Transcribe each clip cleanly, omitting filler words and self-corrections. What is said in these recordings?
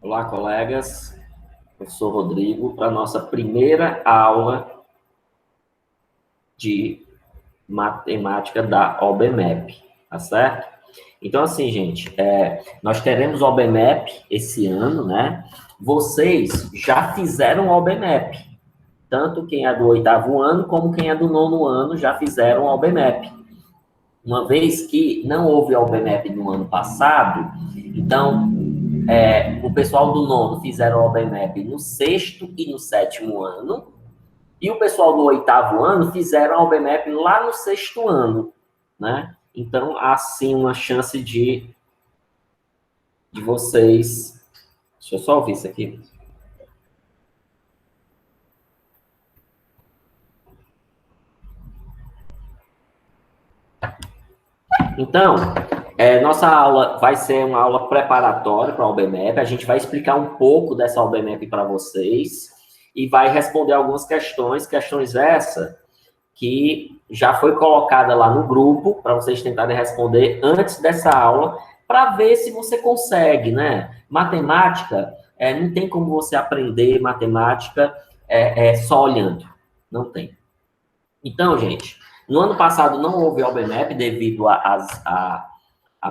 Olá, colegas. Eu sou Rodrigo para a nossa primeira aula de matemática da OBMEP, tá certo? Então, assim, gente, nós teremos o OBMEP esse ano, né? Vocês já fizeram o OBMEP, tanto quem é do 8º ano como quem é do 9º ano já fizeram o OBMEP. Uma vez que não houve OBMEP no ano passado, então o pessoal do 9º fizeram o OBMEP no 6º e no 7º ano, e o pessoal do 8º ano fizeram a OBMEP lá no 6º ano, né? Então, há sim uma chance de vocês... Deixa eu só ouvir isso aqui. Então, nossa aula vai ser uma aula preparatória para a OBMEP. A gente vai explicar um pouco dessa OBMEP para vocês e vai responder algumas questões essa que já foi colocada lá no grupo para vocês tentarem responder antes dessa aula, para ver se você consegue, né? Matemática, não tem como você aprender matemática só olhando. Não tem. Então, gente, no ano passado não houve OBMEP devido à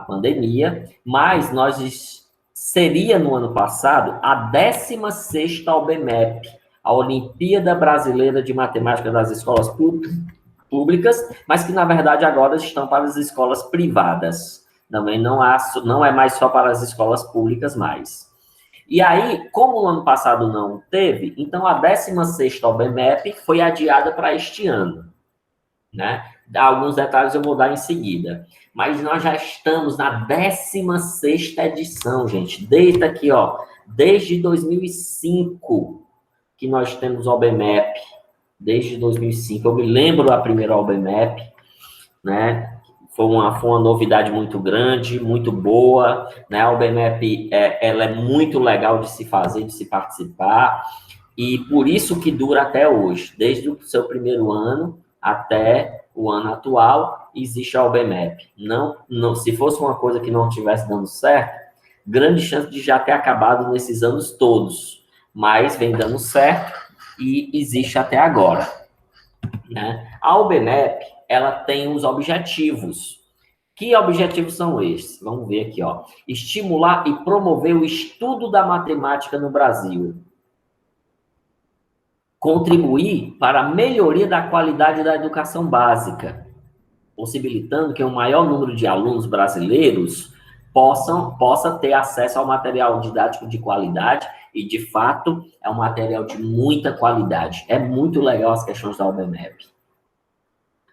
pandemia, mas seria no ano passado a 16ª OBMEP, a Olimpíada Brasileira de Matemática das Escolas Públicas, mas que na verdade agora estão para as escolas privadas. Também não é mais só para as escolas públicas mais. E aí, como no ano passado não teve, então a 16ª OBMEP foi adiada para este ano, né? Alguns detalhes eu vou dar em seguida. Mas nós já estamos na 16ª edição, gente. Desde aqui, ó, desde 2005 que nós temos OBMEP. Desde 2005. Eu me lembro da primeira OBMEP, né? Foi uma novidade muito grande, muito boa, né? A OBMEP, ela é muito legal de se fazer, de se participar, e por isso que dura até hoje. Desde o seu primeiro ano até o ano atual, existe a OBMEP. Não, se fosse uma coisa que não estivesse dando certo, grande chance de já ter acabado nesses anos todos. Mas vem dando certo e existe até agora, né? A OBMEP, ela tem os objetivos. Que objetivos são esses? Vamos ver aqui, ó. Estimular e promover o estudo da matemática no Brasil. Contribuir para a melhoria da qualidade da educação básica, possibilitando que um maior número de alunos brasileiros possa ter acesso ao material didático de qualidade, e, de fato, é um material de muita qualidade. É muito legal as questões da OBMEP.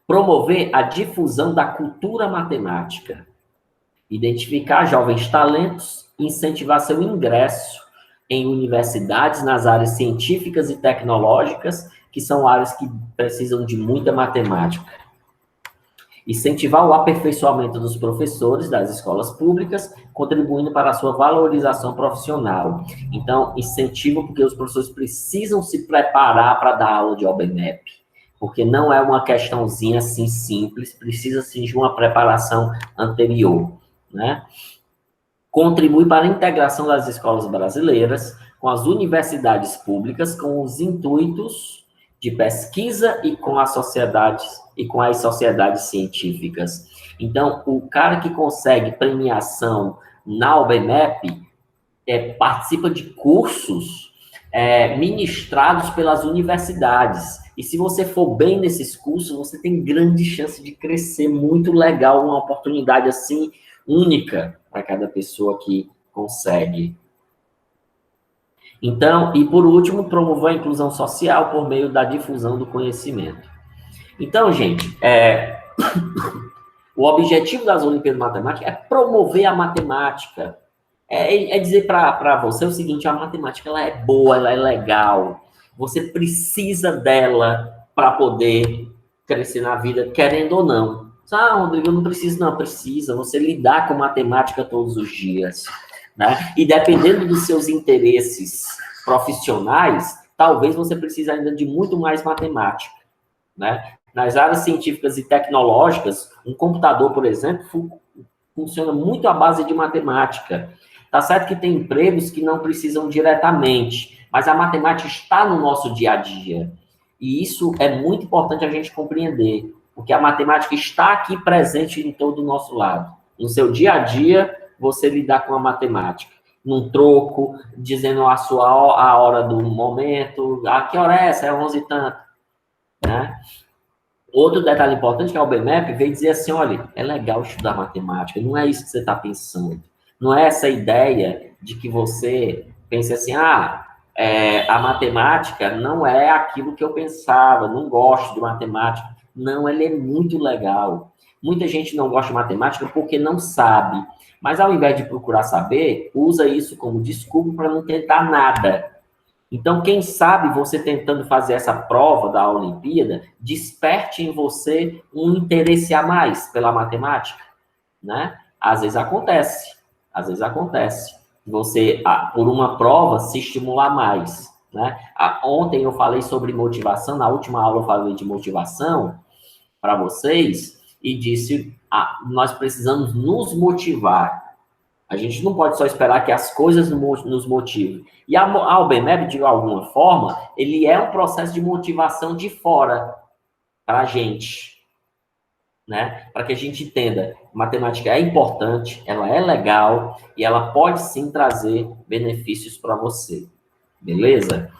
Promover a difusão da cultura matemática. Identificar jovens talentos, incentivar seu ingresso em universidades nas áreas científicas e tecnológicas, que são áreas que precisam de muita matemática. Incentivar o aperfeiçoamento dos professores das escolas públicas, contribuindo para a sua valorização profissional. Então, incentivo porque os professores precisam se preparar para dar aula de OBMEP, porque não é uma questãozinha assim simples, precisa sim de uma preparação anterior, né? Contribui para a integração das escolas brasileiras com as universidades públicas, com os intuitos de pesquisa e com as sociedades científicas. Então, o cara que consegue premiação na OBMEP participa de cursos ministrados pelas universidades. E se você for bem nesses cursos, você tem grande chance de crescer, muito legal, uma oportunidade assim única para cada pessoa que consegue. Então, e por último, promover a inclusão social por meio da difusão do conhecimento. Então, gente, o objetivo das Olimpíadas de Matemática é promover a matemática. É dizer para você o seguinte: a matemática ela é boa, ela é legal. Você precisa dela para poder crescer na vida, querendo ou não. Rodrigo, eu não preciso, não. Precisa. Você lidar com matemática todos os dias, né? E dependendo dos seus interesses profissionais, talvez você precise ainda de muito mais matemática, né? Nas áreas científicas e tecnológicas, um computador, por exemplo, funciona muito à base de matemática. Tá certo que tem empregos que não precisam diretamente, mas a matemática está no nosso dia a dia. E isso é muito importante a gente compreender, porque a matemática está aqui presente em todo o nosso lado. No seu dia a dia, você lidar com a matemática. Num troco, dizendo a hora do momento, que hora é essa? É 11 e tanto, né? Outro detalhe importante que a UBMEP veio dizer assim, olha, é legal estudar matemática, não é isso que você está pensando. Não é essa ideia de que você pense assim, a matemática não é aquilo que eu pensava, não gosto de matemática. Não, ela é muito legal. Muita gente não gosta de matemática porque não sabe. Mas ao invés de procurar saber, usa isso como desculpa para não tentar nada. Então, quem sabe você tentando fazer essa prova da Olimpíada, desperte em você um interesse a mais pela matemática, né? Às vezes acontece. Você, por uma prova, se estimular mais, né? Ontem eu falei sobre motivação, na última aula eu falei de motivação para vocês e disse, nós precisamos nos motivar. A gente não pode só esperar que as coisas nos motivem. E a UBMEP, de alguma forma, ele é um processo de motivação de fora para a gente, né? Para que a gente entenda, matemática é importante, ela é legal e ela pode sim trazer benefícios para você. Beleza?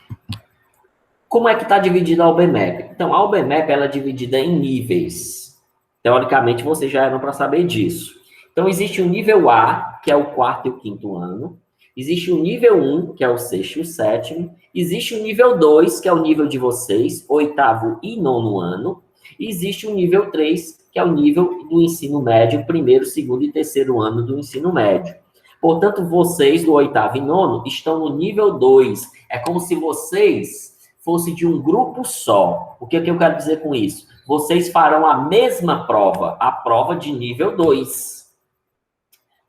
Como é que está dividida a UBMEP? Então, a UBMEP ela é dividida em níveis. Teoricamente, vocês já eram para saber disso. Então, existe o nível A, que é o quarto e o quinto ano. Existe o nível 1, que é o sexto e o sétimo. Existe o nível 2, que é o nível de vocês, oitavo e nono ano. E existe o nível 3, que é o nível do ensino médio, primeiro, segundo e terceiro ano do ensino médio. Portanto, vocês do oitavo e nono estão no nível 2. É como se vocês fossem de um grupo só. O que é que eu quero dizer com isso? Vocês farão a mesma prova, a prova de nível 2.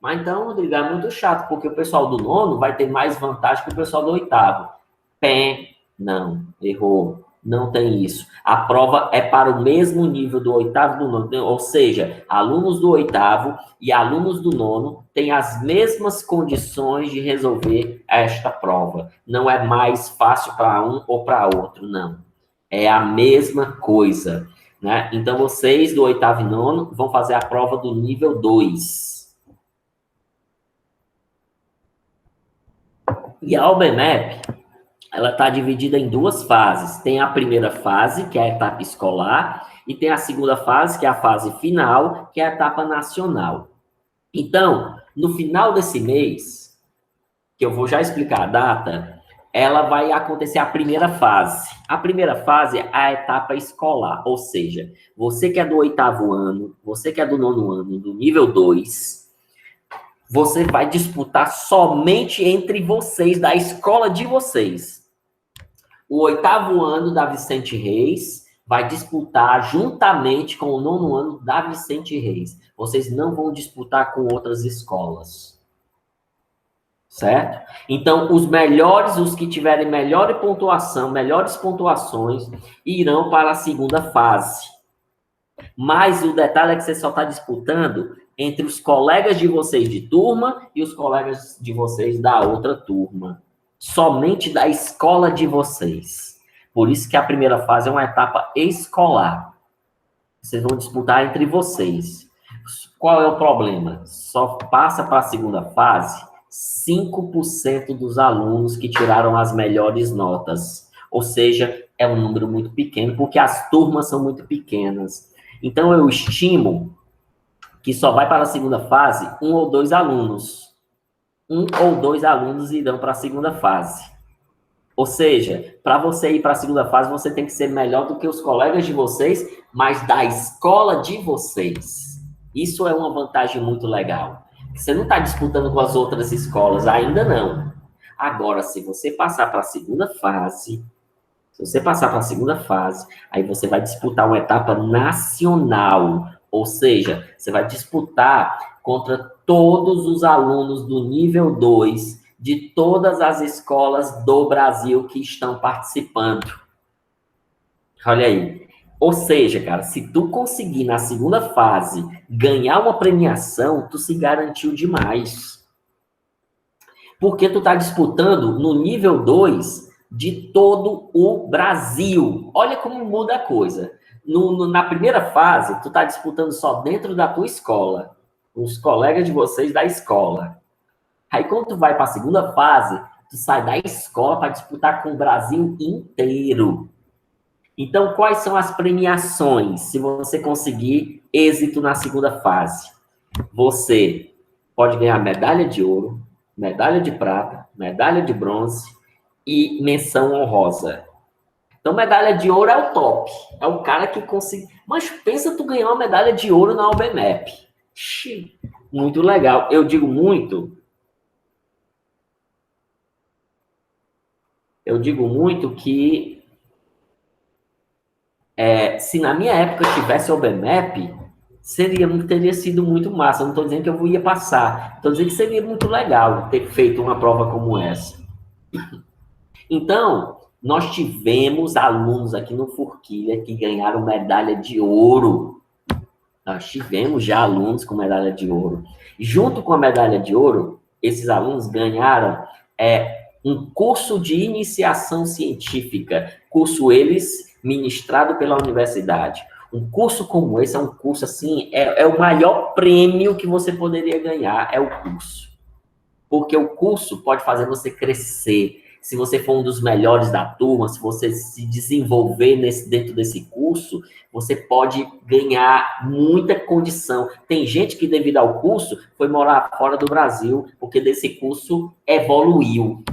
Mas então, Rodrigo, é muito chato, porque o pessoal do nono vai ter mais vantagem que o pessoal do oitavo. Não, errou. Não tem isso. A prova é para o mesmo nível do oitavo e do nono. Ou seja, alunos do oitavo e alunos do nono têm as mesmas condições de resolver esta prova. Não é mais fácil para um ou para outro, não. É a mesma coisa, né? Então, vocês do oitavo e nono vão fazer a prova do nível 2. E a UBMEP, ela está dividida em duas fases. Tem a primeira fase, que é a etapa escolar, e tem a segunda fase, que é a fase final, que é a etapa nacional. Então, no final desse mês, que eu vou já explicar a data, ela vai acontecer a primeira fase. A primeira fase é a etapa escolar, ou seja, você que é do oitavo ano, você que é do nono ano, do nível 2, você vai disputar somente entre vocês, da escola de vocês. O oitavo ano da Vicente Reis vai disputar juntamente com o nono ano da Vicente Reis. Vocês não vão disputar com outras escolas. Certo? Então, os melhores, os que tiverem melhores pontuações, irão para a segunda fase. Mas o detalhe é que você só está disputando entre os colegas de vocês de turma e os colegas de vocês da outra turma. Somente da escola de vocês. Por isso que a primeira fase é uma etapa escolar. Vocês vão disputar entre vocês. Qual é o problema? Só passa para a segunda fase 5% dos alunos que tiraram as melhores notas. Ou seja, é um número muito pequeno, porque as turmas são muito pequenas. Então, eu estimo que só vai para a segunda fase 1 ou 2 alunos. 1 ou 2 alunos irão para a segunda fase. Ou seja, para você ir para a segunda fase, você tem que ser melhor do que os colegas de vocês, mas da escola de vocês. Isso é uma vantagem muito legal. Você não está disputando com as outras escolas, ainda não. Agora, se você passar para a segunda fase, aí você vai disputar uma etapa nacional. Ou seja, você vai disputar contra todos os alunos do nível 2 de todas as escolas do Brasil que estão participando. Olha aí. Ou seja, cara, se tu conseguir na segunda fase ganhar uma premiação, tu se garantiu demais. Porque tu está disputando no nível 2 de todo o Brasil. Olha como muda a coisa. Na primeira fase, tu está disputando só dentro da tua escola, os colegas de vocês da escola. Aí quando tu vai para a segunda fase, tu sai da escola para disputar com o Brasil inteiro. Então, quais são as premiações se você conseguir êxito na segunda fase? Você pode ganhar medalha de ouro, medalha de prata, medalha de bronze e menção honrosa. Então, medalha de ouro é o top. É o cara que consegue... Mas pensa tu ganhar uma medalha de ouro na OBMEP. Muito legal. Eu digo muito que se na minha época tivesse OBMEP, teria sido muito massa. Eu não estou dizendo que eu ia passar. Estou dizendo que seria muito legal ter feito uma prova como essa. Então, nós tivemos alunos aqui no Forquilha que ganharam medalha de ouro. Nós tivemos já alunos com medalha de ouro. Junto com a medalha de ouro, esses alunos ganharam um curso de iniciação científica. Curso eles ministrado pela universidade. Um curso como esse é um curso assim, é o maior prêmio que você poderia ganhar, é o curso. Porque o curso pode fazer você crescer. Se você for um dos melhores da turma, se você se desenvolver dentro desse curso, você pode ganhar muita condição. Tem gente que, devido ao curso, foi morar fora do Brasil, porque desse curso evoluiu.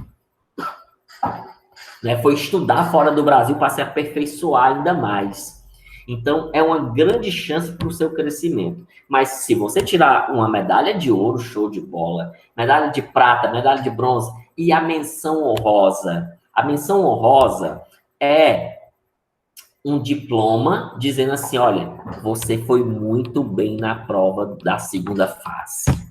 Foi estudar fora do Brasil para se aperfeiçoar ainda mais. Então, é uma grande chance para o seu crescimento. Mas se você tirar uma medalha de ouro, show de bola, medalha de prata, medalha de bronze e a menção honrosa. A menção honrosa é um diploma dizendo assim, olha, você foi muito bem na prova da segunda fase.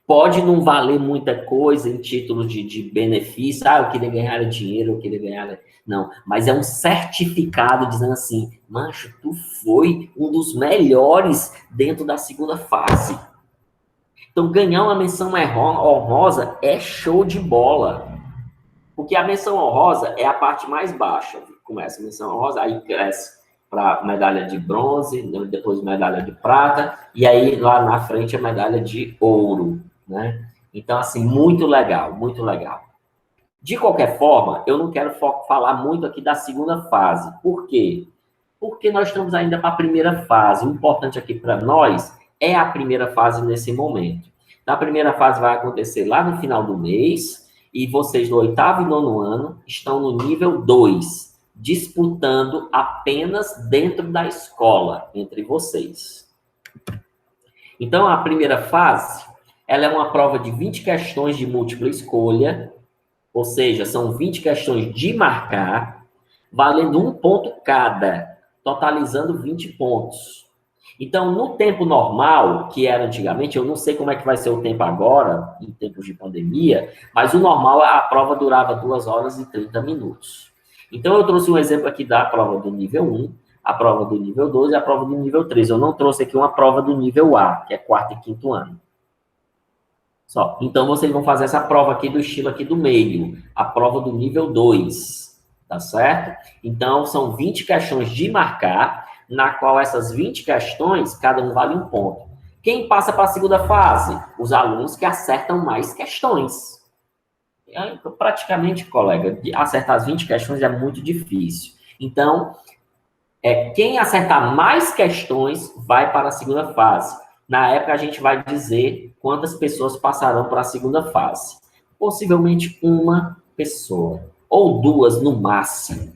Pode não valer muita coisa em títulos de benefício. Eu queria ganhar dinheiro, eu queria ganhar... Não, mas é um certificado dizendo assim, mancho, tu foi um dos melhores dentro da segunda fase. Então, ganhar uma menção honrosa é show de bola. Porque a menção honrosa é a parte mais baixa. Começa a menção honrosa, aí cresce para medalha de bronze, depois medalha de prata, e aí lá na frente a medalha de ouro. Né? Então, assim, muito legal, muito legal. De qualquer forma, eu não quero falar muito aqui da segunda fase. Por quê? Porque nós estamos ainda para a primeira fase. O importante aqui para nós é a primeira fase nesse momento. A primeira fase vai acontecer lá no final do mês, e vocês do 8º e 9º ano estão no nível 2, disputando apenas dentro da escola, entre vocês. Então, a primeira fase... ela é uma prova de 20 questões de múltipla escolha, ou seja, são 20 questões de marcar, valendo 1 ponto cada, totalizando 20 pontos. Então, no tempo normal, que era antigamente, eu não sei como é que vai ser o tempo agora, em tempos de pandemia, mas o normal, a prova durava 2 horas e 30 minutos. Então, eu trouxe um exemplo aqui da prova do nível 1, a prova do nível 2 e a prova do nível 3. Eu não trouxe aqui uma prova do nível A, que é 4º e 5º ano. Só. Então, vocês vão fazer essa prova aqui do estilo aqui do meio, a prova do nível 2, tá certo? Então, são 20 questões de marcar, na qual essas 20 questões, cada um vale 1 ponto. Quem passa para a segunda fase? Os alunos que acertam mais questões. Praticamente, colega, acertar as 20 questões é muito difícil. Então, quem acertar mais questões vai para a segunda fase. Na época, a gente vai dizer quantas pessoas passarão para a segunda fase. Possivelmente 1 pessoa, ou 2 no máximo,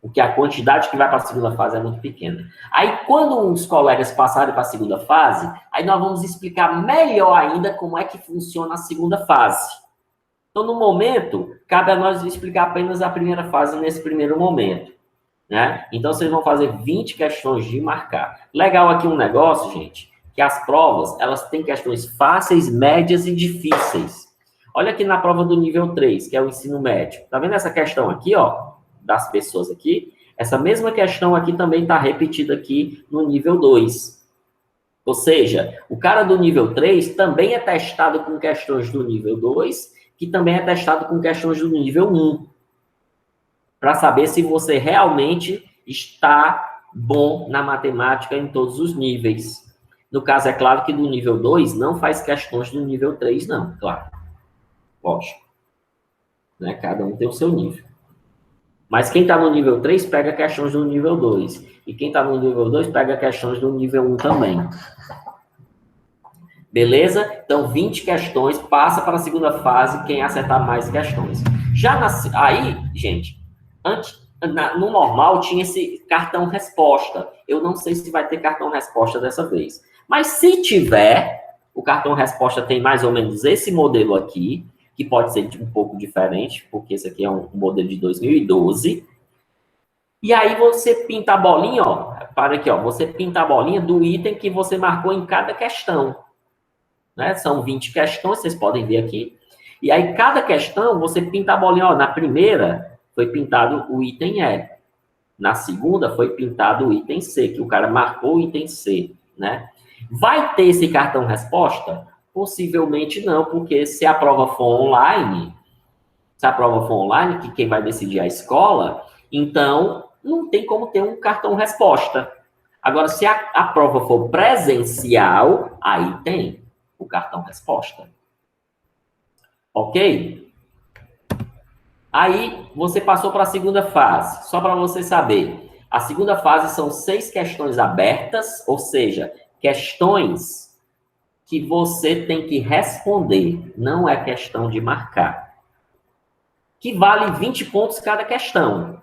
porque a quantidade que vai para a segunda fase é muito pequena. Aí, quando os colegas passarem para a segunda fase, aí nós vamos explicar melhor ainda como é que funciona a segunda fase. Então, no momento, cabe a nós explicar apenas a primeira fase nesse primeiro momento. Né? Então, vocês vão fazer 20 questões de marcar. Legal aqui um negócio, gente, que as provas, elas têm questões fáceis, médias e difíceis. Olha aqui na prova do nível 3, que é o ensino médio. Tá vendo essa questão aqui, ó, das pessoas aqui? Essa mesma questão aqui também está repetida aqui no nível 2. Ou seja, o cara do nível 3 também é testado com questões do nível 2 que também é testado com questões do nível 1, para saber se você realmente está bom na matemática em todos os níveis. No caso, é claro que do nível 2 não faz questões do nível 3, não, claro. Lógico. Né? Cada um tem o seu nível. Mas quem está no nível 3 pega questões do nível 2. E quem está no nível 2 pega questões do nível 1 também. Beleza? Então, 20 questões, passa para a segunda fase quem acertar mais questões. Aí, gente, no normal tinha esse cartão resposta. Eu não sei se vai ter cartão resposta dessa vez. Mas se tiver, o cartão resposta tem mais ou menos esse modelo aqui, que pode ser um pouco diferente, porque esse aqui é um modelo de 2012. E aí você pinta a bolinha, ó, para aqui, ó, você pinta a bolinha do item que você marcou em cada questão. Né? São 20 questões, vocês podem ver aqui. E aí, cada questão, você pinta a bolinha. Ó, na primeira, foi pintado o item E. Na segunda, foi pintado o item C, que o cara marcou o item C. Né? Vai ter esse cartão resposta? Possivelmente não, porque se a prova for online, que quem vai decidir é a escola, então não tem como ter um cartão resposta. Agora, se a prova for presencial, aí tem o cartão resposta. Ok? Aí, você passou para a segunda fase. Só para você saber. A segunda fase são 6 questões abertas, ou seja, questões que você tem que responder. Não é questão de marcar. Que vale 20 pontos cada questão.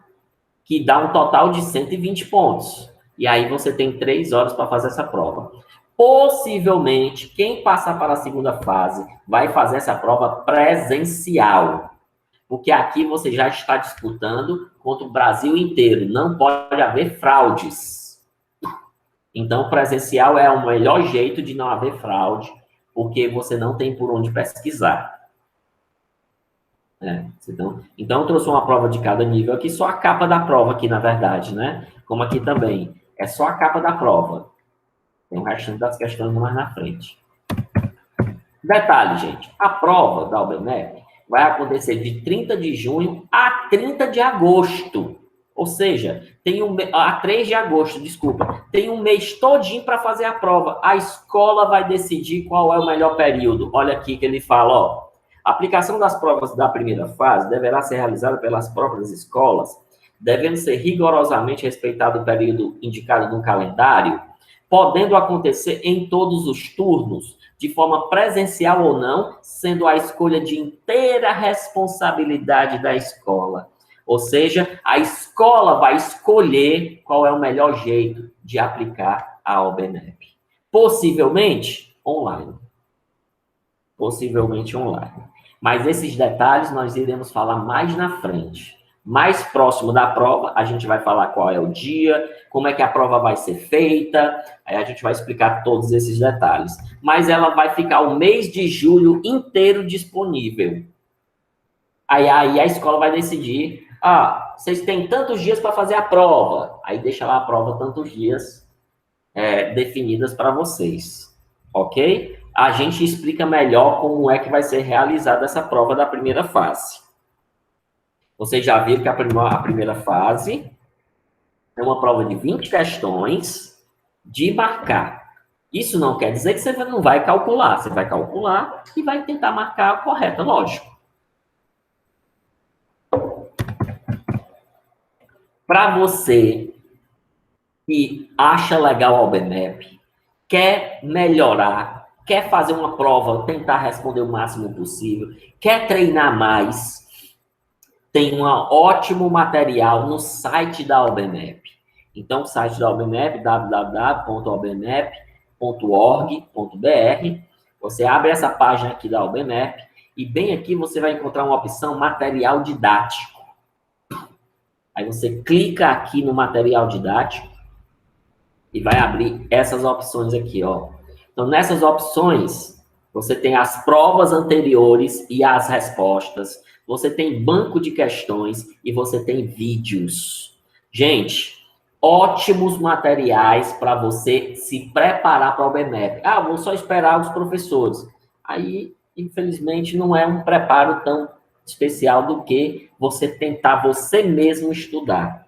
Que dá um total de 120 pontos. E aí você tem 3 horas para fazer essa prova. Possivelmente, quem passar para a segunda fase vai fazer essa prova presencial. Porque aqui você já está disputando contra o Brasil inteiro. Não pode haver fraudes. Então, presencial é o melhor jeito de não haver fraude, porque você não tem por onde pesquisar. Então, eu trouxe uma prova de cada nível aqui, só a capa da prova aqui, na verdade, né? Como aqui também. É só a capa da prova. Tem o restante das questões mais na frente. Detalhe, gente. A prova da UBMEP vai acontecer de 30 de junho a 30 de agosto. Ou seja, a 3 de agosto, desculpa. Tem um mês todinho para fazer a prova. A escola vai decidir qual é o melhor período. Olha aqui que ele fala, ó. A aplicação das provas da primeira fase deverá ser realizada pelas próprias escolas, devendo ser rigorosamente respeitado o período indicado no calendário, podendo acontecer em todos os turnos, de forma presencial ou não, sendo a escolha de inteira responsabilidade da escola. Ou seja, a escola vai escolher qual é o melhor jeito de aplicar a OBMEP. Possivelmente online. Possivelmente online. Mas esses detalhes nós iremos falar mais na frente. Mais próximo da prova, a gente vai falar qual é o dia, como é que a prova vai ser feita, aí a gente vai explicar todos esses detalhes. Mas ela vai ficar o mês de julho inteiro disponível. Aí a escola vai decidir, vocês têm tantos dias para fazer a prova. Aí deixa lá a prova tantos dias definidas para vocês. Ok? A gente explica melhor como é que vai ser realizada essa prova da primeira fase. Vocês já viram que a primeira fase é uma prova de 20 questões de marcar. Isso não quer dizer que você não vai calcular. Você vai calcular e vai tentar marcar a correta, lógico. Para você que acha legal a OBMEP, quer melhorar, quer fazer uma prova, tentar responder o máximo possível, quer treinar mais, tem um ótimo material no site da OBMEP. Então, o site da OBMEP, www.obmep.org.br, você abre essa página aqui da OBMEP e bem aqui você vai encontrar uma opção material didático. Aí você clica aqui no material didático e vai abrir essas opções aqui, ó. Então, nessas opções, você tem as provas anteriores e as respostas. Você tem banco de questões e você tem vídeos. Gente, ótimos materiais para você se preparar para o OBMEP. Vou só esperar os professores. Aí, infelizmente, não é um preparo tão especial do que você tentar você mesmo estudar.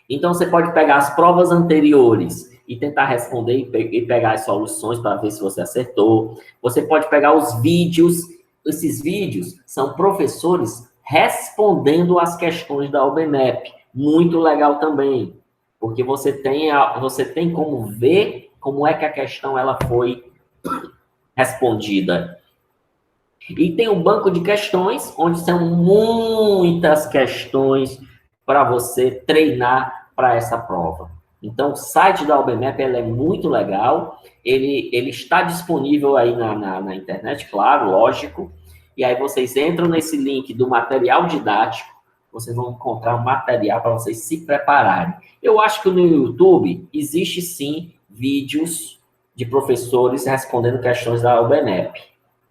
Então, você pode pegar as provas anteriores e tentar responder e pegar as soluções para ver se você acertou. Você pode pegar os vídeos. Esses vídeos são professores respondendo as questões da OBMEP. Muito legal também, porque você tem como ver como é que a questão ela foi respondida. E tem um banco de questões, onde são muitas questões para você treinar para essa prova. Então, o site da OBMEP ela é muito legal, ele está disponível aí na internet, claro, lógico, e aí vocês entram nesse link do material didático, vocês vão encontrar um material para vocês se prepararem. Eu acho que no YouTube existe sim vídeos de professores respondendo questões da OBMEP,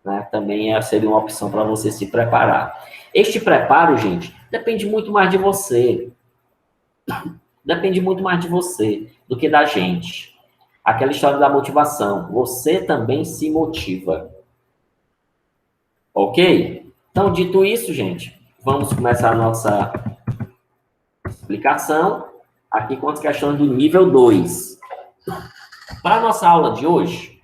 né? Também seria uma opção para você se preparar. Este preparo, gente, depende muito mais de você. Depende muito mais de você do que da gente. Aquela história da motivação. Você também se motiva. Ok? Então, dito isso, gente, vamos começar a nossa explicação aqui com as questões do nível 2. Para a nossa aula de hoje,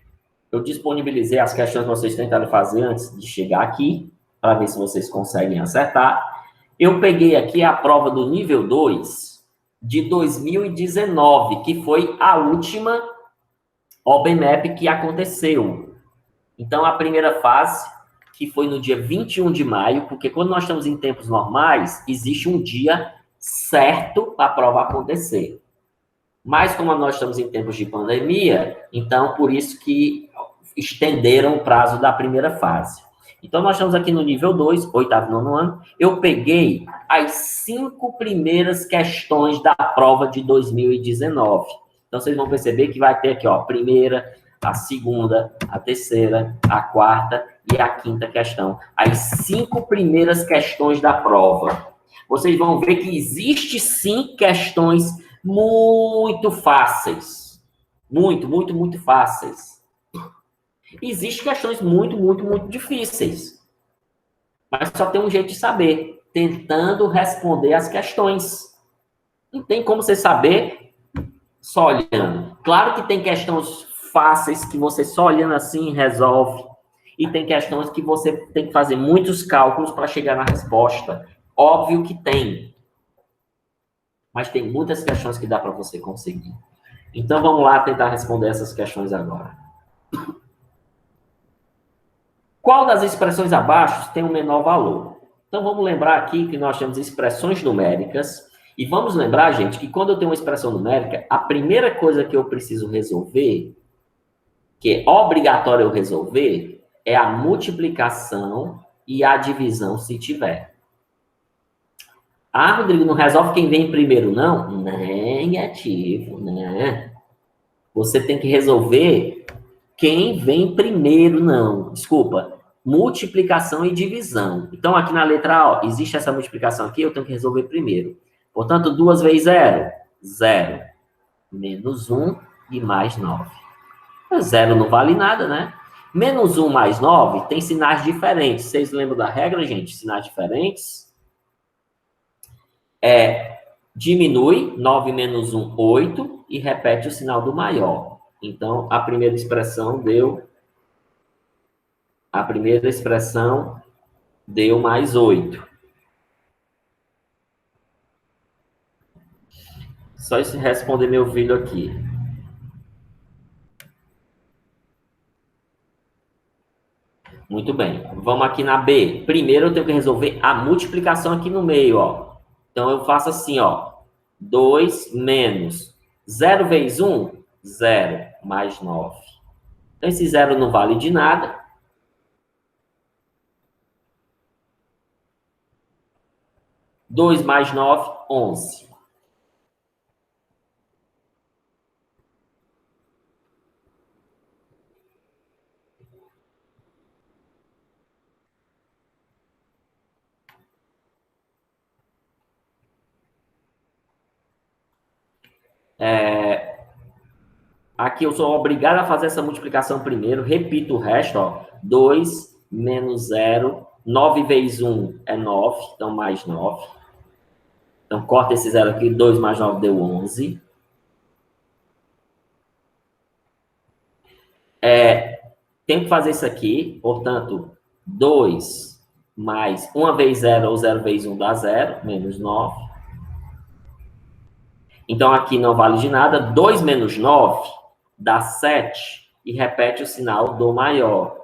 eu disponibilizei as questões que vocês tentaram fazer antes de chegar aqui, para ver se vocês conseguem acertar. Eu peguei aqui a prova do nível 2 de 2019, que foi a última OBMEP que aconteceu. Então, a primeira fase, que foi no dia 21 de maio, porque quando nós estamos em tempos normais, existe um dia certo para a prova acontecer. Mas como nós estamos em tempos de pandemia, então por isso que estenderam o prazo da primeira fase. Então nós estamos aqui no nível 2, oitavo, nono ano. Eu peguei as 5 primeiras questões da prova de 2019. Então vocês vão perceber que vai ter aqui, ó, a primeira, a segunda, a terceira, a quarta e a quinta questão. As 5 primeiras questões da prova. Vocês vão ver que existe sim questões muito fáceis. Muito fáceis. Existem questões muito difíceis. Mas só tem um jeito de saber, tentando responder as questões. Não tem como você saber só olhando. Claro que tem questões fáceis que você só olhando assim resolve. E tem questões que você tem que fazer muitos cálculos para chegar na resposta. Óbvio que tem. Mas tem muitas questões que dá para você conseguir. Então, vamos lá tentar responder essas questões agora. Qual das expressões abaixo tem o menor valor? Então, vamos lembrar aqui que nós temos expressões numéricas. E vamos lembrar, gente, que quando eu tenho uma expressão numérica, a primeira coisa que eu preciso resolver, que é obrigatório eu resolver, é a multiplicação e a divisão, se tiver. Ah, Rodrigo, não resolve quem vem primeiro, não? Negativo, né? Você tem que resolver quem vem primeiro, não. Desculpa. Multiplicação e divisão. Então, aqui na letra A, ó, existe essa multiplicação aqui, eu tenho que resolver primeiro. Portanto, 2 vezes 0, 0. Menos 1 e mais 9. 0 não vale nada, né? Menos 1 mais 9 tem sinais diferentes. Vocês lembram da regra, gente? Sinais diferentes. Diminui, 9 menos 1, 8, e repete o sinal do maior. Então, a primeira expressão deu mais 8. Só isso responder meu filho aqui. Muito bem. Vamos aqui na B. Primeiro eu tenho que resolver a multiplicação aqui no meio, ó. Então eu faço assim, ó. 2 menos 0 vezes 1, 0 mais 9. Então esse 0 não vale de nada. 2 mais 9, 11. Aqui eu sou obrigado a fazer essa multiplicação primeiro. Repito o resto, ó. 2 menos 0. 9 vezes 1 é 9, então mais 9. Então, corta esse 0 aqui. 2 mais 9 deu 11. Tenho que fazer isso aqui. Portanto, 2 mais 1 vezes 0 ou 0 vezes 1 dá 0. Menos 9. Então, aqui não vale de nada. 2 menos 9 dá 7. E repete o sinal do maior.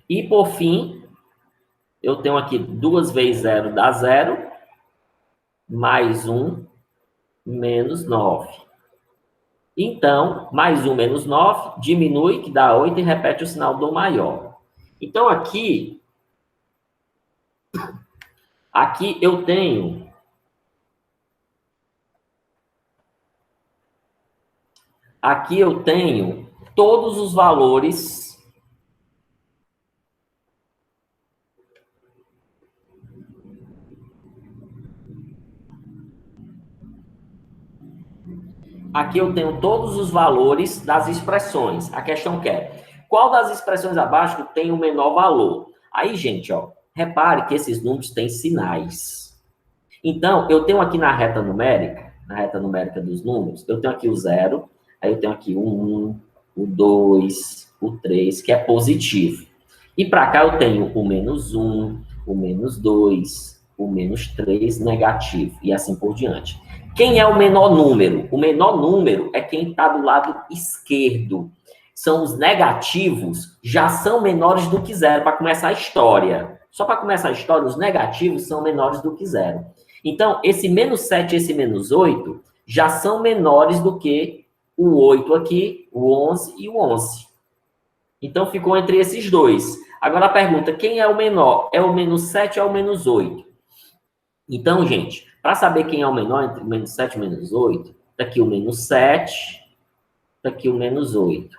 E, por fim, eu tenho aqui 2 vezes 0 dá 0. Mais 1 menos 9. Então, mais 1 menos 9 diminui, que dá 8, e repete o sinal do maior. Então, aqui eu tenho... Aqui eu tenho todos os valores... Aqui eu tenho todos os valores das expressões. A questão que é, qual das expressões abaixo tem o menor valor? Aí, gente, ó, repare que esses números têm sinais. Então, eu tenho aqui na reta numérica dos números, eu tenho aqui o 0, aí eu tenho aqui o 1, o 2, o 3, que é positivo. E para cá eu tenho o menos 1, o menos 2, o menos 3, negativo, e assim por diante. Quem é o menor número? O menor número é quem está do lado esquerdo. São os negativos, já são menores do que 0, para começar a história. Só para começar a história, os negativos são menores do que 0. Então, esse menos 7 e esse menos 8 já são menores do que o 8 aqui, o 11 e o 11. Então, ficou entre esses dois. Agora, a pergunta, quem é o menor? É o menos 7 ou é o menos 8? Então, gente, para saber quem é o menor entre o menos 7 e o menos 8, tá aqui o menos 7, tá aqui o menos 8.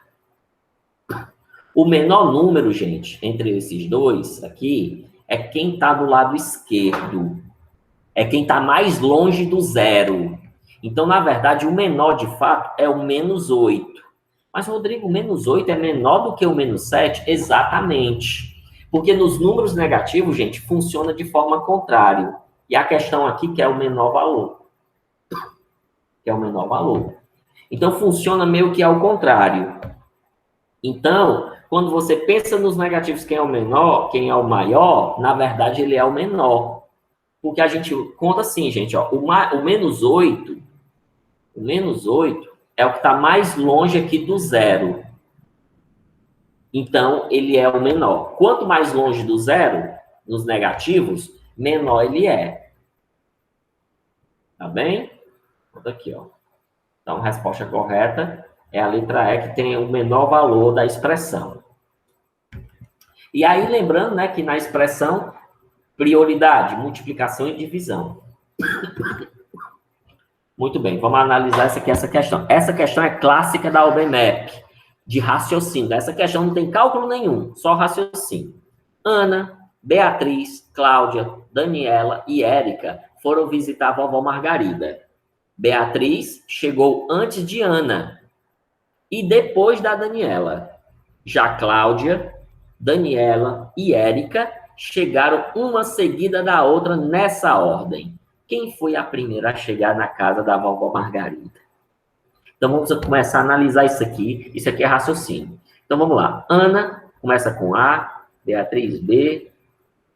O menor número, gente, entre esses dois aqui, é quem está do lado esquerdo. É quem está mais longe do 0. Então, na verdade, o menor, de fato, é o menos 8. Mas, Rodrigo, o menos 8 é menor do que o menos 7? Exatamente. Porque nos números negativos, gente, funciona de forma contrária. E a questão aqui que é o menor valor. Que é o menor valor. Então, funciona meio que ao contrário. Então, quando você pensa nos negativos, quem é o menor, quem é o maior, na verdade, ele é o menor. Porque a gente conta assim, gente, ó, o menos 8 é o que está mais longe aqui do 0. Então, ele é o menor. Quanto mais longe do 0, nos negativos, menor ele é. Tá bem? Conta aqui, ó. Então, a resposta correta é a letra E, que tem o menor valor da expressão. E aí, lembrando, né, que na expressão, prioridade, multiplicação e divisão. Muito bem, vamos analisar essa questão. Essa questão é clássica da OBMAP, de raciocínio. Essa questão não tem cálculo nenhum, só raciocínio. Ana, Beatriz, Cláudia, Daniela e Érica foram visitar a vovó Margarida. Beatriz chegou antes de Ana e depois da Daniela. Já Cláudia, Daniela e Érica chegaram uma seguida da outra nessa ordem. Quem foi a primeira a chegar na casa da vovó Margarida? Então, vamos começar a analisar isso aqui. Isso aqui é raciocínio. Então, vamos lá. Ana começa com A, Beatriz B,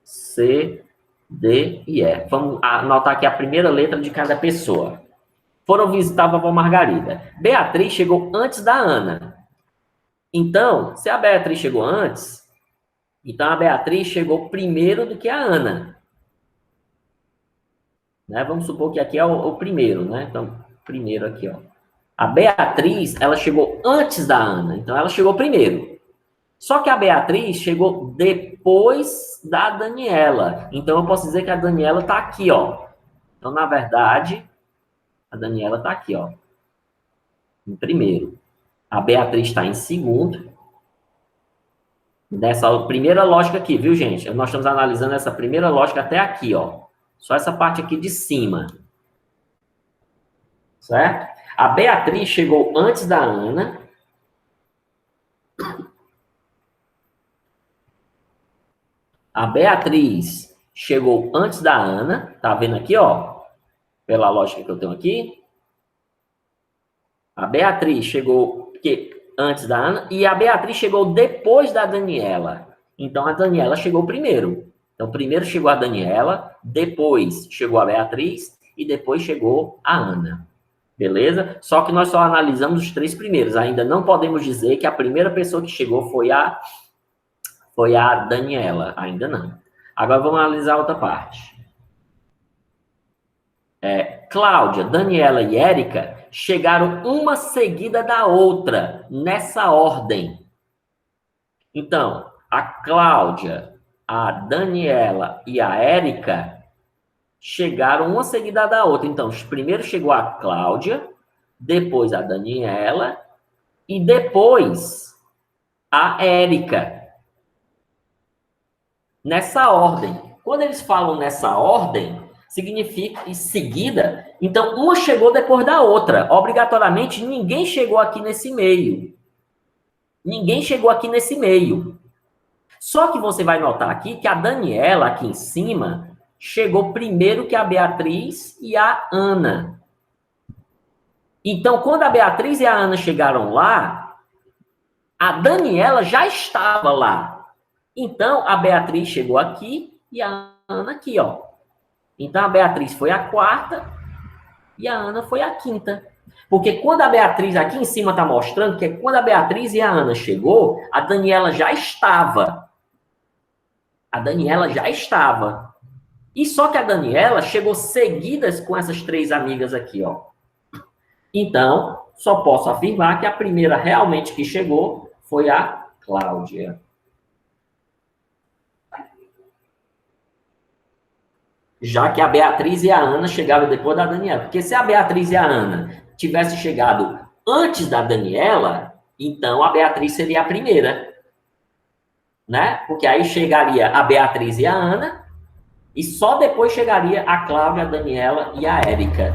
C, D e E. Vamos anotar aqui a primeira letra de cada pessoa. Foram visitar a vovó Margarida. Beatriz chegou antes da Ana. Então, se a Beatriz chegou antes, então a Beatriz chegou primeiro do que a Ana. Né? Vamos supor que aqui é o primeiro, né? Então, primeiro aqui, ó. A Beatriz, ela chegou antes da Ana, então ela chegou primeiro. Só que a Beatriz chegou depois da Daniela. Então, eu posso dizer que a Daniela tá aqui, ó. Então, na verdade, a Daniela tá aqui, ó. Em primeiro. A Beatriz está em segundo. Nessa primeira lógica aqui, viu, gente? Nós estamos analisando essa primeira lógica até aqui, ó. Só essa parte aqui de cima. Certo? A Beatriz chegou antes da Ana. A Beatriz chegou antes da Ana. Tá vendo aqui, ó? Pela lógica que eu tenho aqui. A Beatriz chegou antes da Ana. E a Beatriz chegou depois da Daniela. Então, a Daniela chegou primeiro. Então, primeiro chegou a Daniela, depois chegou a Beatriz e depois chegou a Ana. Beleza? Só que nós só analisamos os 3 primeiros. Ainda não podemos dizer que a primeira pessoa que chegou foi a Daniela. Ainda não. Agora vamos analisar outra parte. Cláudia, Daniela e Érica chegaram uma seguida da outra, nessa ordem. Então, a Cláudia, a Daniela e a Érica chegaram uma seguida da outra. Então, primeiro chegou a Cláudia, depois a Daniela e depois a Érica. Nessa ordem. Quando eles falam nessa ordem, significa em seguida. Então, uma chegou depois da outra. Obrigatoriamente, ninguém chegou aqui nesse meio. Ninguém chegou aqui nesse meio. Só que você vai notar aqui que a Daniela, aqui em cima, chegou primeiro que a Beatriz e a Ana. Então, quando a Beatriz e a Ana chegaram lá, a Daniela já estava lá. Então, a Beatriz chegou aqui e a Ana aqui, ó. Então, a Beatriz foi a quarta e a Ana foi a quinta. Porque quando a Beatriz, aqui em cima está mostrando que quando a Beatriz e a Ana chegou, a Daniela já estava. A Daniela já estava. E só que a Daniela chegou seguidas com essas 3 amigas aqui, ó. Então, só posso afirmar que a primeira realmente que chegou foi a Cláudia. Já que a Beatriz e a Ana chegaram depois da Daniela. Porque se a Beatriz e a Ana tivessem chegado antes da Daniela, então a Beatriz seria a primeira. Né? Porque aí chegaria a Beatriz e a Ana, e só depois chegaria a Cláudia, a Daniela e a Érica.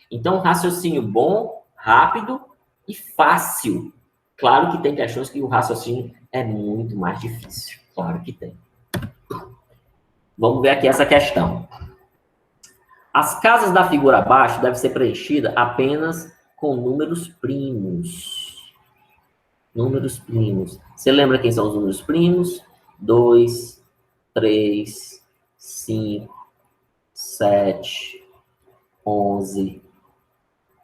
Então, raciocínio bom, rápido e fácil. Claro que tem questões que o raciocínio é muito mais difícil. Claro que tem. Vamos ver aqui essa questão. As casas da figura abaixo devem ser preenchidas apenas com números primos. Números primos. Você lembra quem são os números primos? 2, 3, 5, 7, 11,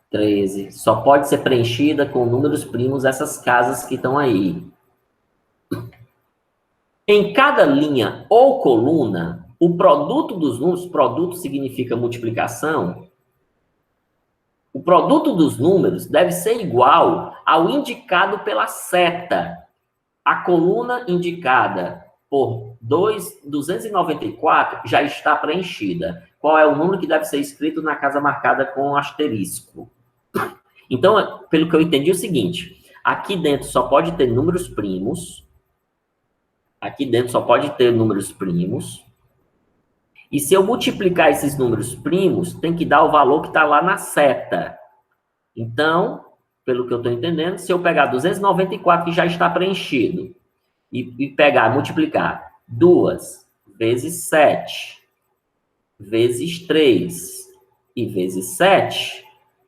13. Só pode ser preenchida com números primos essas casas que estão aí. Em cada linha ou coluna, o produto dos números, produto significa multiplicação, o produto dos números deve ser igual ao indicado pela seta. A coluna indicada por 294 já está preenchida. Qual é o número que deve ser escrito na casa marcada com asterisco? Então, pelo que eu entendi, é o seguinte. Aqui dentro só pode ter números primos. Aqui dentro só pode ter números primos. E se eu multiplicar esses números primos, tem que dar o valor que está lá na seta. Então, pelo que eu estou entendendo, se eu pegar 294, que já está preenchido, e pegar, multiplicar 2 vezes 7, vezes 3 e vezes 7,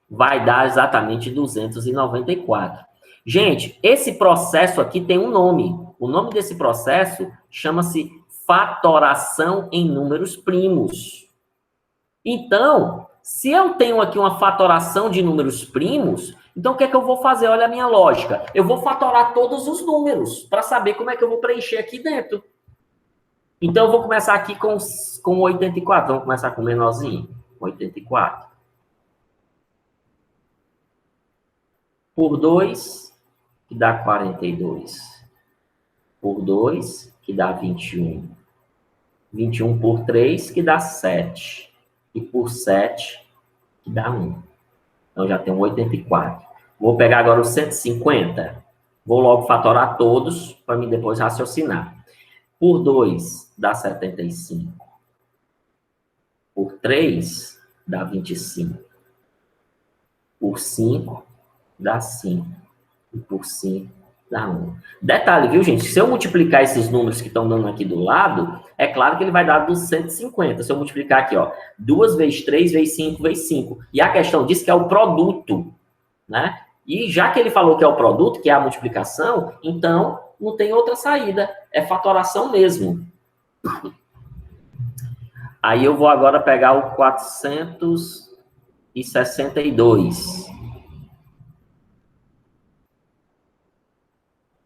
vai dar exatamente 294. Gente, esse processo aqui tem um nome. O nome desse processo chama-se fatoração em números primos. Então, se eu tenho aqui uma fatoração de números primos, então o que é que eu vou fazer? Olha a minha lógica. Eu vou fatorar todos os números para saber como é que eu vou preencher aqui dentro. Então, eu vou começar aqui com 84. Vamos começar com o menorzinho. 84. Por 2, que dá 42. Por 2, que dá 21. 21 por 3, que dá 7. E por 7, que dá 1. Então, já tem um 84. Vou pegar agora o 150. Vou logo fatorar todos, para mim depois raciocinar. Por 2 dá 75. Por 3 dá 25. Por 5 dá 5. E por 5 dá 1. Detalhe, viu, gente? Se eu multiplicar esses números que estão dando aqui do lado, é claro que ele vai dar 250. Se eu multiplicar aqui, ó, 2 vezes 3 vezes 5 vezes 5. E a questão diz que é o produto, né? E já que ele falou que é o produto, que é a multiplicação, então não tem outra saída. É fatoração mesmo. Aí eu vou agora pegar o 462.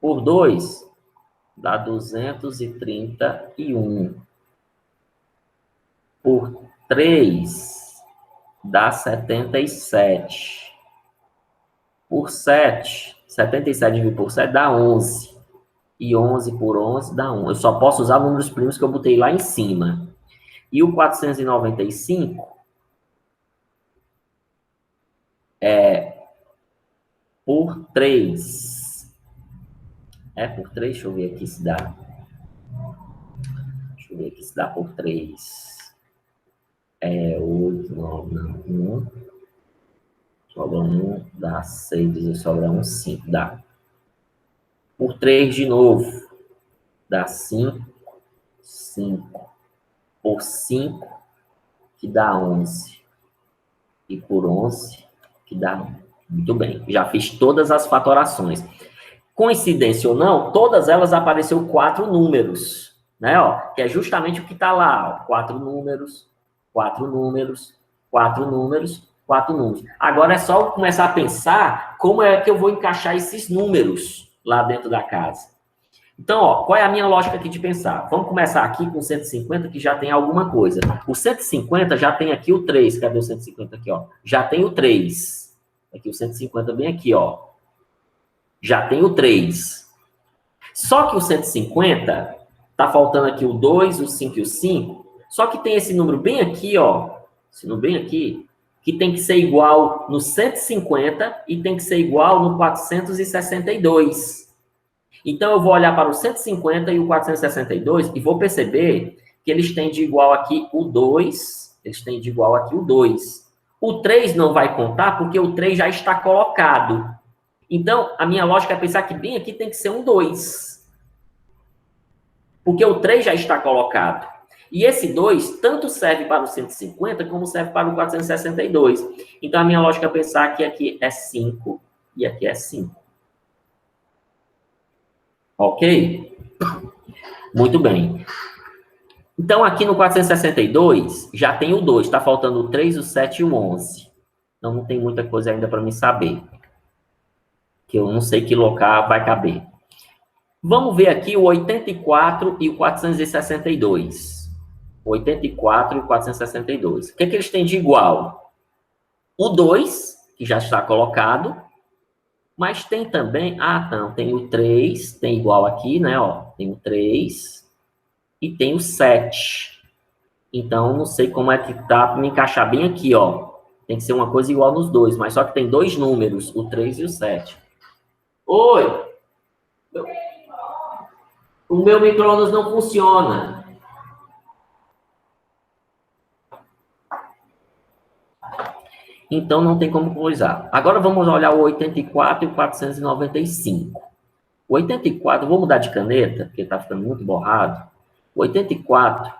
Por 2, dá 231. Por 3, dá 77. Por 7, 77 dividido por 7 dá 11. E 11 por 11 dá 1. Eu só posso usar números primos que eu botei lá em cima. E o 495 é por 3. É por 3? Deixa eu ver aqui se dá. Deixa eu ver aqui se dá por 3. É 8, 9, não, 1. Sobra 1, dá 6, sobra 1, 5, dá. Por 3 de novo, dá 5, 5. Por 5, que dá 11. E por 11, que dá 1. Muito bem, já fiz todas as fatorações. Coincidência ou não, todas elas apareceu 4 números, né? Ó, que é justamente o que está lá, ó, 4 números, 4 números, 4 números, 4 números. Agora é só começar a pensar como é que eu vou encaixar esses números lá dentro da casa. Então, ó, qual é a minha lógica aqui de pensar? Vamos começar aqui com 150, que já tem alguma coisa. O 150 já tem aqui o 3. Cadê o 150 aqui, ó? Já tem o 3. Aqui o 150 bem aqui, ó. Já tem o 3. Só que o 150, tá faltando aqui o 2, o 5 e o 5. Só que tem esse número bem aqui, ó. Esse número bem aqui, que tem que ser igual no 150 e tem que ser igual no 462. Então, eu vou olhar para o 150 e o 462 e vou perceber que eles têm de igual aqui o 2. Eles têm de igual aqui o 2. O 3 não vai contar porque o 3 já está colocado. Então, a minha lógica é pensar que bem aqui tem que ser um 2. Porque o 3 já está colocado. E esse 2 tanto serve para o 150 como serve para o 462. Então, a minha lógica é pensar que aqui é 5 e aqui é 5. Ok? Muito bem. Então, aqui no 462, já tem o 2. Está faltando o 3, o 7 e o 11. Então, não tem muita coisa ainda para me saber. Que eu não sei que local vai caber. Vamos ver aqui o 84 e o 462. 84 e o 462. O que é que eles têm de igual? O 2, que já está colocado, mas tem também... Ah, não, tem o 3, tem igual aqui, né? Ó, tem o 3 e tem o 7. Então, não sei como é que tá para me encaixar bem aqui, ó. Tem que ser uma coisa igual nos dois, mas só que tem dois números, o 3 e o 7. Oi! O meu micro-ondas não funciona. Então, não tem como coisar. Agora, vamos olhar o 84 e o 495. O 84, vou mudar de caneta, porque está ficando muito borrado. O 84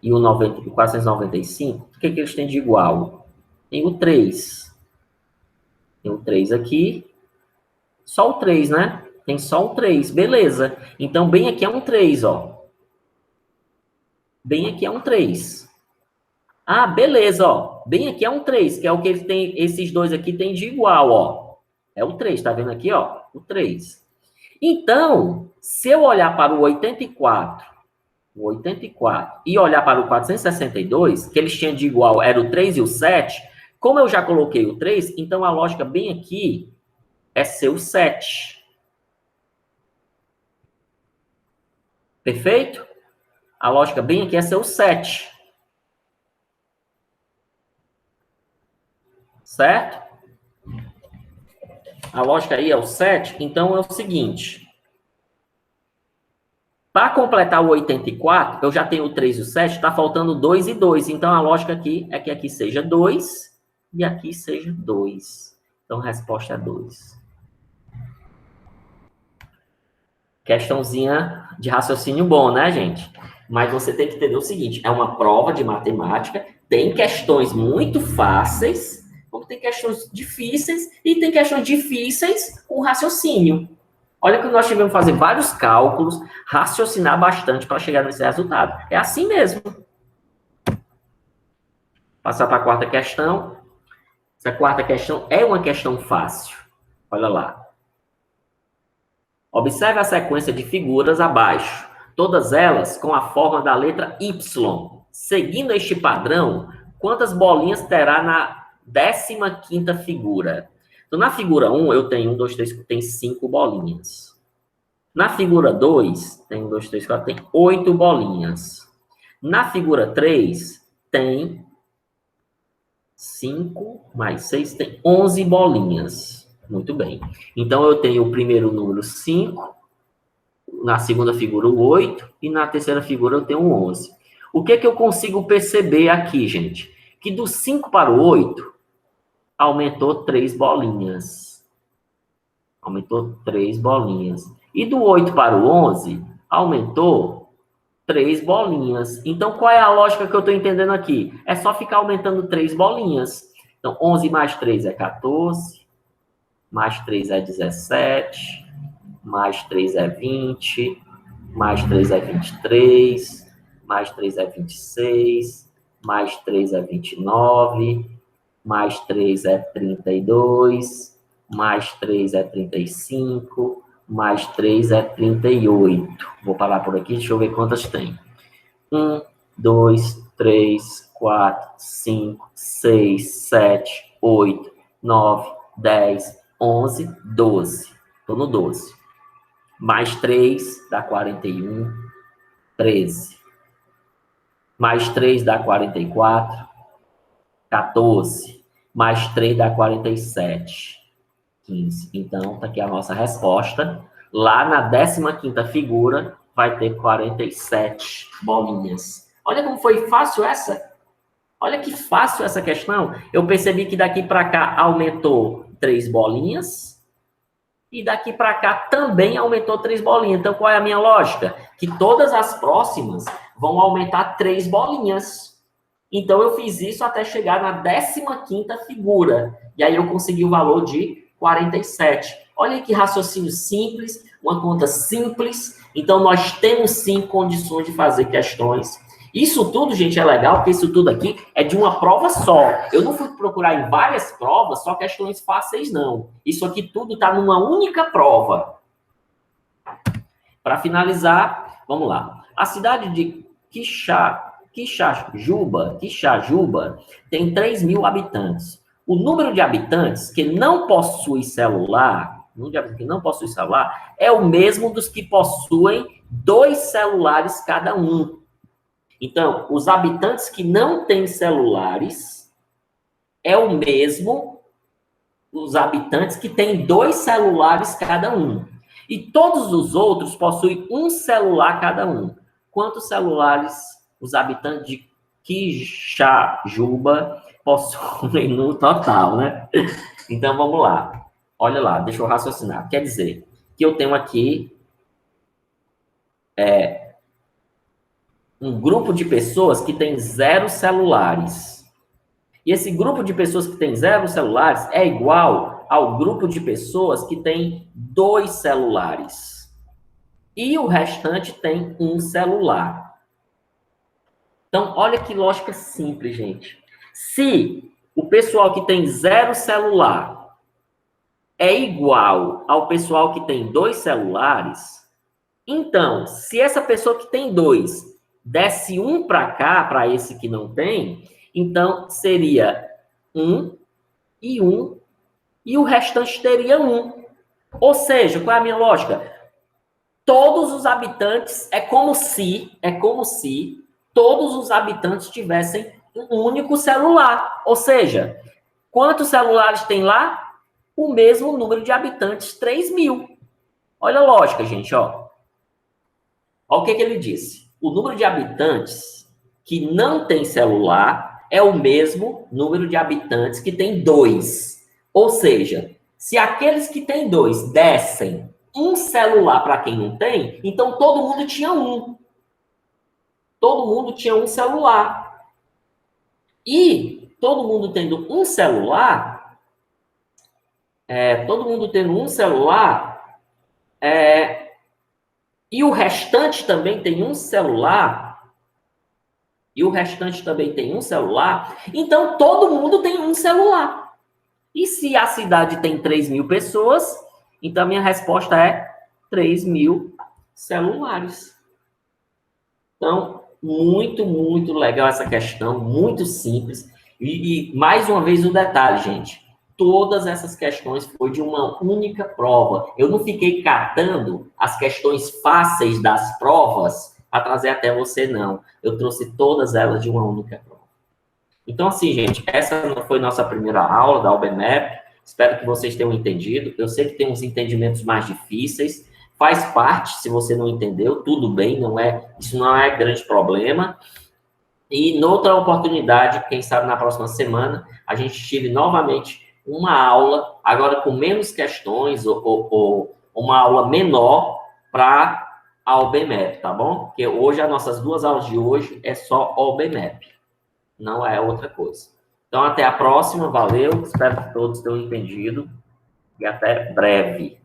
e o 495, o que, que eles têm de igual? Tem o 3. Tem o 3 aqui. Só o 3, né? Tem só o 3, beleza. Então, bem aqui é um 3, ó. Bem aqui é um 3. Ah, beleza, ó. Bem aqui é um 3, que é o que eles têm, esses dois aqui têm de igual, ó. É o 3, tá vendo aqui, ó? O 3. Então, se eu olhar para o 84 e olhar para o 462, que eles tinham de igual, era o 3 e o 7, como eu já coloquei o 3, então a lógica bem aqui é ser o 7. Perfeito? A lógica bem aqui é ser o 7. Certo? A lógica aí é o 7. Então, é o seguinte. Para completar o 84, eu já tenho o 3 e o 7, está faltando 2 e 2. Então, a lógica aqui é que aqui seja 2 e aqui seja 2. Então, a resposta é 2. Questãozinha de raciocínio bom, né, gente? Mas você tem que entender o seguinte, é uma prova de matemática, tem questões muito fáceis, como tem questões difíceis, e tem questões difíceis com raciocínio. Olha que nós tivemos que fazer vários cálculos, raciocinar bastante para chegar nesse resultado. É assim mesmo. Passar para a quarta questão. Essa quarta questão é uma questão fácil. Olha lá. Observe a sequência de figuras abaixo, todas elas com a forma da letra Y. Seguindo este padrão, quantas bolinhas terá na 15ª figura? Então, na figura 1, eu tenho 1, 2, 3, tem 5 bolinhas. Na figura 2, tem 1, 2, 3, 4, tem 8 bolinhas. Na figura 3, tem 5 mais 6, tem 11 bolinhas. Muito bem. Então, eu tenho o primeiro número 5, na segunda figura o 8, e na terceira figura eu tenho o 11. O que eu consigo perceber aqui, gente? Que do 5 para o 8, aumentou 3 bolinhas. Aumentou 3 bolinhas. E do 8 para o 11, aumentou 3 bolinhas. Então, qual é a lógica que eu estou entendendo aqui? É só ficar aumentando 3 bolinhas. Então, 11 mais 3 é 14, mais 3 é 17, mais 3 é 20, mais 3 é 23, mais 3 é 26, mais 3 é 29, mais 3 é 32, mais 3 é 35, mais 3 é 38. Vou parar por aqui, deixa eu ver quantas tem. 1, 2, 3, 4, 5, 6, 7, 8, 9, 10, 11, 12. Estou no 12. Mais 3 dá 41, 13. Mais 3 dá 44, 14. Mais 3 dá 47, 15. Então, tá aqui a nossa resposta. Lá na 15ª figura, vai ter 47 bolinhas. Olha como foi fácil essa. Olha que fácil essa questão. Eu percebi que daqui para cá aumentou 3 bolinhas. E daqui para cá também aumentou 3 bolinhas. Então, qual é a minha lógica? Que todas as próximas vão aumentar 3 bolinhas. Então, eu fiz isso até chegar na 15ª figura. E aí, eu consegui o valor de 47. Olha que raciocínio simples, uma conta simples. Então, nós temos, sim, condições de fazer questões. Isso tudo, gente, é legal, porque isso tudo aqui é de uma prova só. Eu não fui procurar em várias provas só questões fáceis, não. Isso aqui tudo está numa única prova. Para finalizar, vamos lá. A cidade de Quixajuba tem 3.000 habitantes. O número de habitantes que não possui celular, é o mesmo dos que possuem 2 celulares cada um. Então, os habitantes que não têm celulares é o mesmo dos habitantes que têm 2 celulares cada um. E todos os outros possuem um celular cada um. Quantos celulares os habitantes de Quixajuba possuem no total, né? Então, vamos lá. Olha lá, deixa eu raciocinar. Quer dizer que eu tenho aqui um grupo de pessoas que tem 0 celulares. E esse grupo de pessoas que tem 0 celulares é igual ao grupo de pessoas que tem 2 celulares. E o restante tem um celular. Então, olha que lógica simples, gente. Se o pessoal que tem 0 celular é igual ao pessoal que tem 2 celulares, então, se essa pessoa que tem 2 desse um para cá, para esse que não tem, então seria 1 e 1, e o restante teria 1. Ou seja, qual é a minha lógica? Todos os habitantes, é como se todos os habitantes tivessem um único celular. Ou seja, quantos celulares tem lá? o mesmo número de habitantes, 3.000. Olha a lógica, gente, ó. Olha o que ele disse. O número de habitantes que não tem celular é o mesmo número de habitantes que tem 2. Ou seja, se aqueles que têm 2 dessem um celular para quem não tem, então todo mundo tinha um. Todo mundo tinha um celular. E todo mundo tendo um celular, e o restante também tem um celular, então todo mundo tem um celular. E se a cidade tem 3.000 pessoas, então a minha resposta é 3.000 celulares. Então, muito, muito legal essa questão, muito simples. E mais uma vez, o detalhe, gente. Todas essas questões foi de uma única prova. Eu não fiquei catando as questões fáceis das provas para trazer até você, não. Eu trouxe todas elas de uma única prova. Então, assim, gente, essa foi nossa primeira aula da UBMAP. Espero que vocês tenham entendido. Eu sei que tem uns entendimentos mais difíceis. Faz parte, se você não entendeu, tudo bem, isso não é grande problema. E noutra oportunidade, quem sabe na próxima semana, a gente tire novamente uma aula, agora com menos questões, ou uma aula menor para a OBMAP, tá bom? Porque hoje, as nossas 2 aulas de hoje é só OBMAP, não é outra coisa. Então, até a próxima, valeu, espero que todos tenham entendido, e até breve.